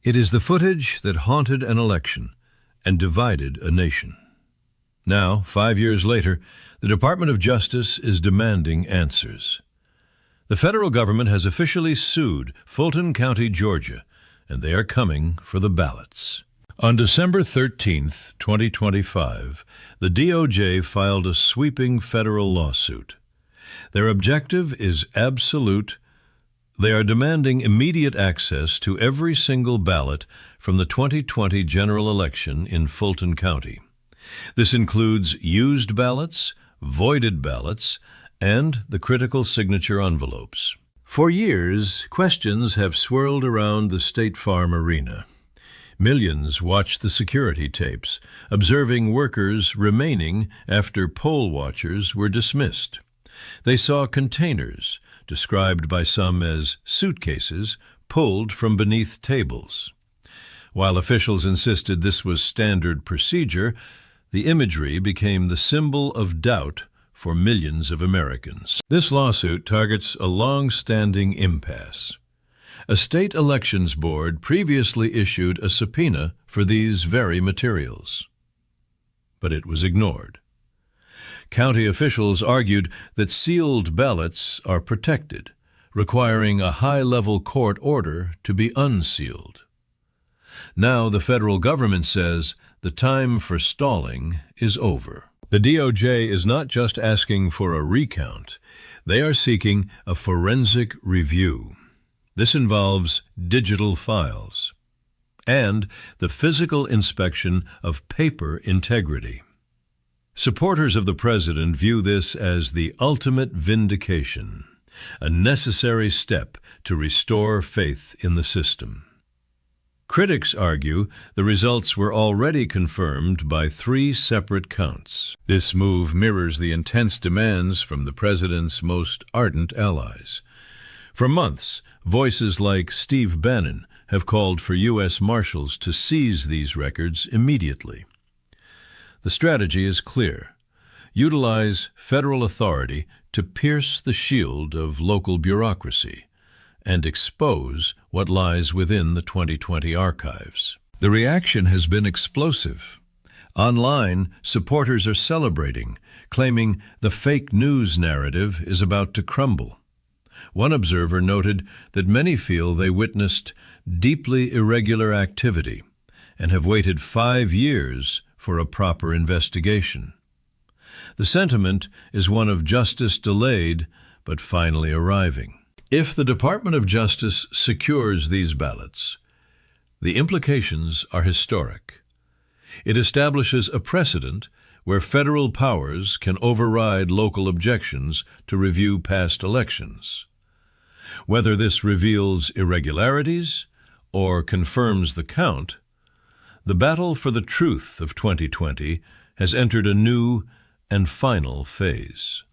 It is the footage that haunted an election and divided a nation. Now, 5 years later, the Department of Justice is demanding answers. The federal government has officially sued Fulton County, Georgia, and they are coming for the ballots. On December 13, 2025, the DOJ filed a sweeping federal lawsuit. Their objective is absolute. They are demanding immediate access to every single ballot from the 2020 general election in Fulton County. This includes used ballots, voided ballots, and the critical signature envelopes. For years, questions have swirled around the State Farm arena. Millions watched the security tapes, observing workers remaining after poll watchers were dismissed. They saw containers, described by some as suitcases, pulled from beneath tables. While officials insisted this was standard procedure, the imagery became the symbol of doubt for millions of Americans. This lawsuit targets a long-standing impasse. A state elections board previously issued a subpoena for these very materials, but it was ignored. County officials argued that sealed ballots are protected, requiring a high-level court order to be unsealed. Now the federal government says the time for stalling is over. The DOJ is not just asking for a recount. They are seeking a forensic review. This involves digital files and the physical inspection of paper integrity. Supporters of the president view this as the ultimate vindication, a necessary step to restore faith in the system. Critics argue the results were already confirmed by 3 separate counts. This move mirrors the intense demands from the president's most ardent allies. For months, voices like Steve Bannon have called for U.S. Marshals to seize these records immediately. The strategy is clear. Utilize federal authority to pierce the shield of local bureaucracy and expose what lies within the 2020 archives. The reaction has been explosive. Online, supporters are celebrating, claiming the fake news narrative is about to crumble. One observer noted that many feel they witnessed deeply irregular activity and have waited 5 years for a proper investigation. The sentiment is one of justice delayed but finally arriving. If the Department of Justice secures these ballots, the implications are historic. It establishes a precedent where federal powers can override local objections to review past elections. Whether this reveals irregularities or confirms the count, the battle for the truth of 2020 has entered a new and final phase.